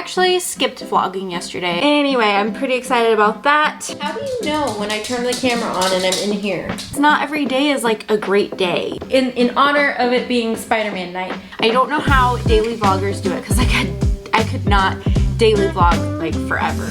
actually skipped vlogging yesterday. Anyway, I'm pretty excited about that. How do you know when I turn the camera on and I'm in here? It's not every day is like a great day. In honor of it being Spider-Man night. I don't know how daily vloggers do it because like I could not daily vlog like forever.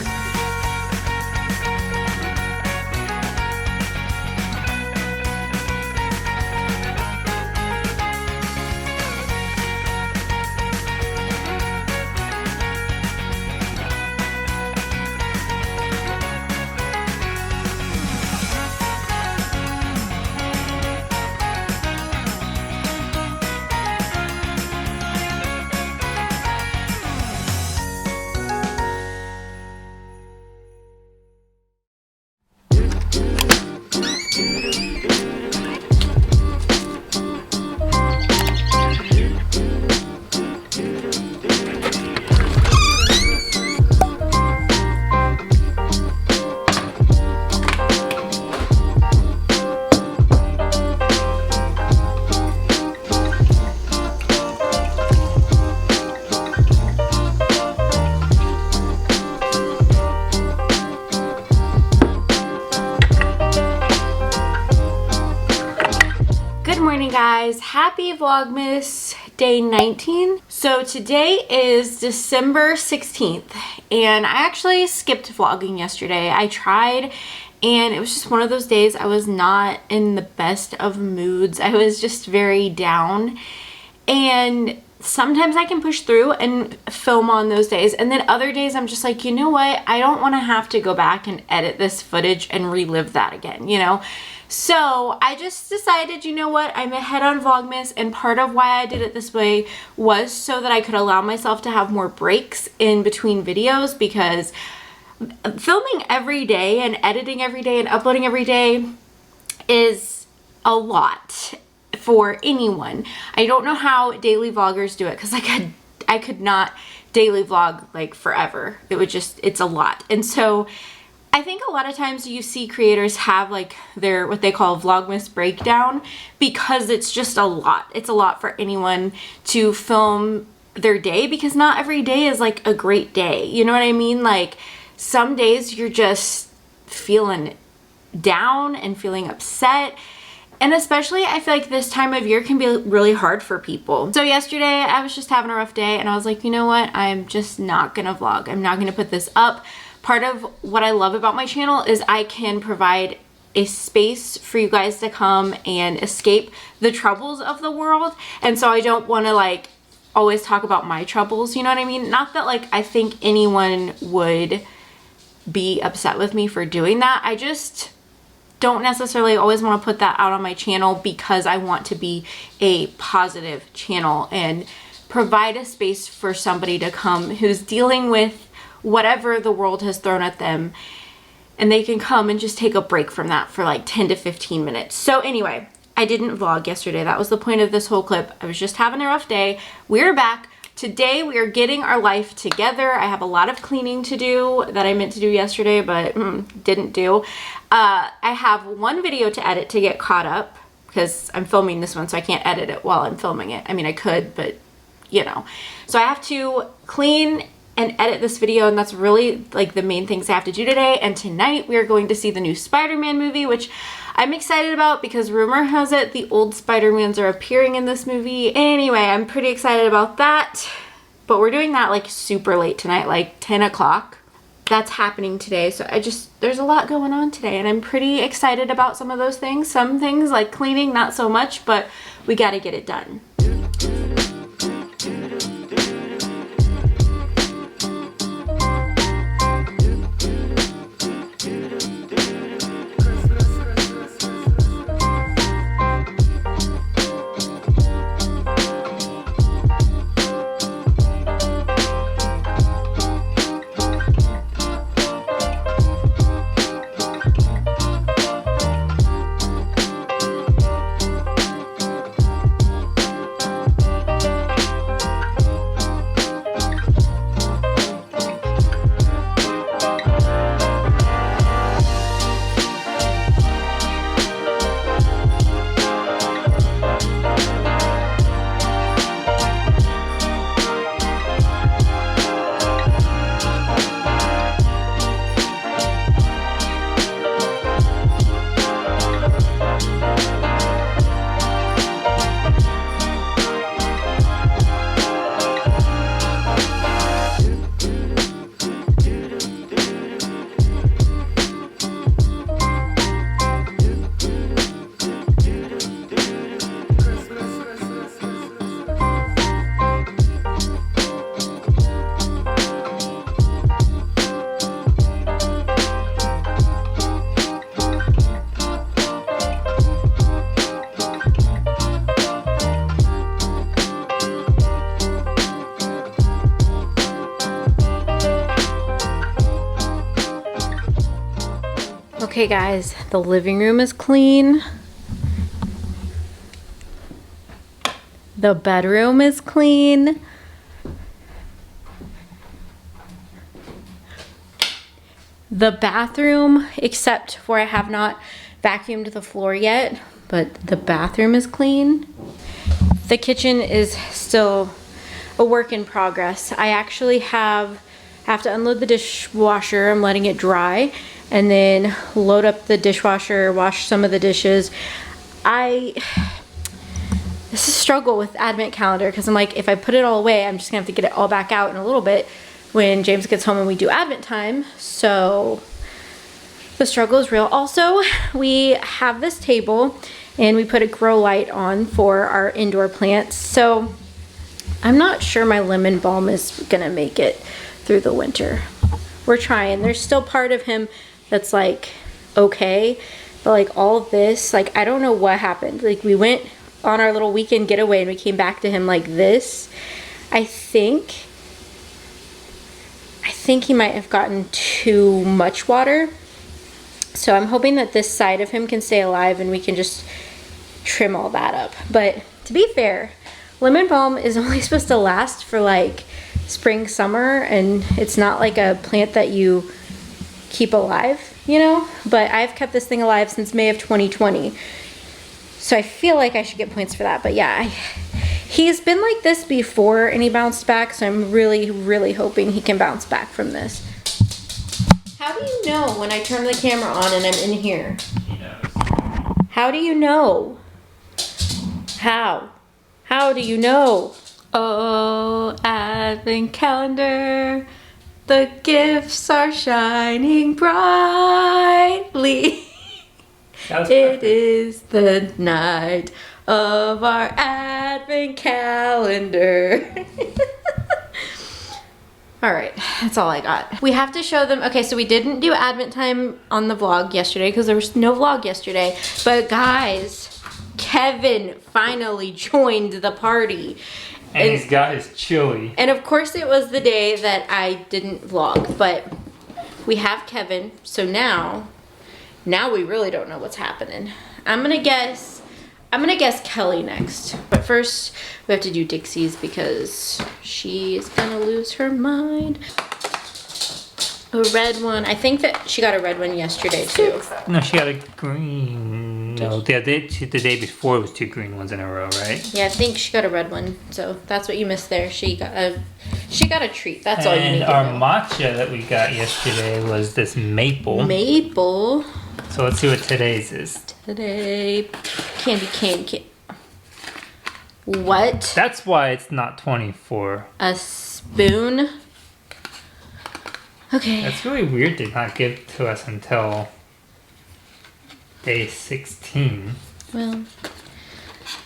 Guys, happy Vlogmas day 19. So today is December 16th and I actually skipped vlogging yesterday. I tried and it was just one of those days I was not in the best of moods. I was just very down, and sometimes I can push through and film on those days, and then other days I'm just like, you know what, I don't want to have to go back and edit this footage and relive that again, you know. So I just decided, you know what, I'm ahead on Vlogmas, and part of why I did it this way was so that I could allow myself to have more breaks in between videos, because filming every day and editing every day and uploading every day is a lot for anyone. I don't know how daily vloggers do it because I could not daily vlog like forever. It's a lot. And so I think a lot of times you see creators have like their what they call Vlogmas breakdown, because it's just a lot. It's a lot for anyone to film their day, because not every day is like a great day. You know what I mean? Like some days you're just feeling down and feeling upset. And especially I feel like this time of year can be really hard for people. So yesterday I was just having a rough day and I was like, you know what? I'm just not gonna vlog. I'm not gonna put this up. Part of what I love about my channel is I can provide a space for you guys to come and escape the troubles of the world. And so I don't want to like always talk about my troubles, you know what I mean? Not that like I think anyone would be upset with me for doing that. I just don't necessarily always want to put that out on my channel, because I want to be a positive channel and provide a space for somebody to come who's dealing with whatever the world has thrown at them, and they can come and just take a break from that for like 10 to 15 minutes. So anyway, I didn't vlog yesterday. That was the point of this whole clip. I was just having a rough day. We're back. Today we are getting our life together. I have a lot of cleaning to do that I meant to do yesterday but didn't do. I have one video to edit to get caught up, because I'm filming this one so I can't edit it while I'm filming it. I mean I could, but you know. So I have to clean and edit this video, and that's really like the main things I have to do today. And tonight we are going to see the new Spider-Man movie, which I'm excited about because rumor has it the old Spider-Mans are appearing in this movie. Anyway, I'm pretty excited about that, but we're doing that like super late tonight, like 10 o'clock. That's happening today. So there's a lot going on today, and I'm pretty excited about some of those things. Some things like cleaning, not so much, but we got to get it done. Okay guys, the living room is clean. The bedroom is clean. The bathroom, except for I have not vacuumed the floor yet, but the bathroom is clean. The kitchen is still a work in progress. I actually have to unload the dishwasher. I'm letting it dry and then load up the dishwasher, wash some of the dishes. This is a struggle with advent calendar because I'm like, if I put it all away, I'm just gonna have to get it all back out in a little bit when James gets home and we do advent time. So the struggle is real. Also, we have this table and we put a grow light on for our indoor plants. So I'm not sure my lemon balm is gonna make it through the winter. We're trying. There's still part of him that's like okay, but like all of this, like I don't know what happened. Like we went on our little weekend getaway and we came back to him like this. I think he might have gotten too much water. So I'm hoping that this side of him can stay alive and we can just trim all that up. But to be fair, lemon balm is only supposed to last for like spring, summer, and it's not like a plant that you keep alive, you know? But I've kept this thing alive since May of 2020. So I feel like I should get points for that. But yeah, he's been like this before and he bounced back. So I'm really, really hoping he can bounce back from this. How do you know when I turn the camera on and I'm in here? He knows. How do you know? How? How do you know? Oh, advent calendar, the gifts are shining brightly. It is the night of our advent calendar. All right, that's all I got. We have to show them. Okay, so we didn't do advent time on the vlog yesterday because there was no vlog yesterday. But guys, Kevin finally joined the party. And he's got his chili. And of course it was the day that I didn't vlog, but we have Kevin. So now we really don't know what's happening. I'm gonna guess Kelly next. But first we have to do Dixie's because she is gonna lose her mind. A red one. I think that she got a red one yesterday too. No, she got a green. No, the day before was 2 green ones in a row, right? Yeah, I think she got a red one. So that's what you missed there. She got a treat. That's all you need to know. And our matcha that we got yesterday was this maple. Maple. So let's see what today's is. Today, candy cane. What? That's why it's not 24. A spoon? Okay. That's really weird to not give to us until day 16. Well.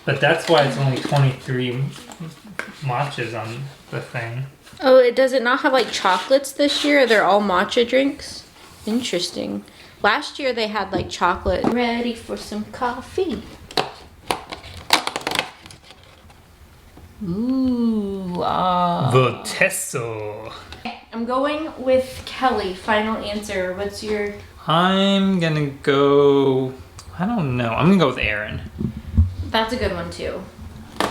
But that's why it's only 23 matchas on the thing. Oh, does it not have like chocolates this year? They're all matcha drinks? Interesting. Last year they had like chocolate. Ready for some coffee. Ooh, Votesso. I'm going with Kelly. Final answer. What's your... I'm gonna go... I don't know. I'm gonna go with Erin. That's a good one too.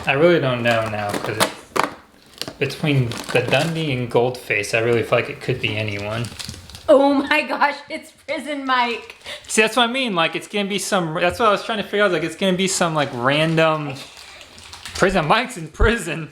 I really don't know now because between the Dundee and Goldface, I really feel like it could be anyone. Oh my gosh, it's Prison Mike. See, that's what I mean. Like, it's gonna be some. That's what I was trying to figure out. Like, it's gonna be some like random. Prison Mike's in prison.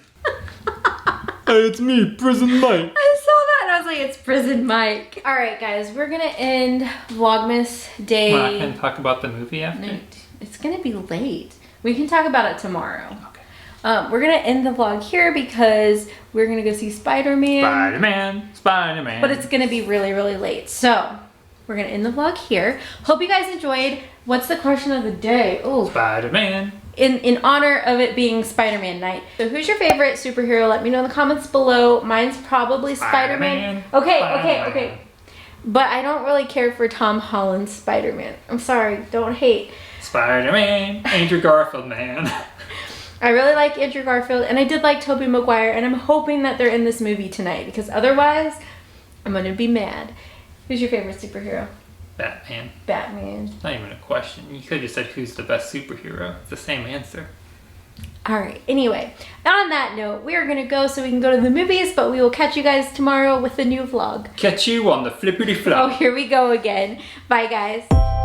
Hey, it's me, Prison Mike. I saw that and I was like, it's Prison Mike. All right, guys, we're gonna end Vlogmas day. We're not gonna talk about the movie after. Night. It's gonna be late. We can talk about it tomorrow. Okay. We're gonna end the vlog here because we're gonna go see Spider-Man. Spider-Man. But it's gonna be really, really late. So we're gonna end the vlog here. Hope you guys enjoyed. What's the question of the day? Oh, Spider-Man. In honor of it being Spider-Man night. So who's your favorite superhero? Let me know in the comments below. Mine's probably Spider-Man. Okay. But I don't really care for Tom Holland's Spider-Man. I'm sorry, don't hate. Spider-Man, Andrew Garfield, man. I really like Andrew Garfield, and I did like Tobey Maguire, and I'm hoping that they're in this movie tonight, because otherwise, I'm gonna be mad. Who's your favorite superhero? Batman. Batman. Not even a question. You could have just said who's the best superhero. It's the same answer. All right. Anyway, on that note, we are going to go so we can go to the movies, but we will catch you guys tomorrow with a new vlog. Catch you on the flippity flop. Oh, here we go again. Bye, guys.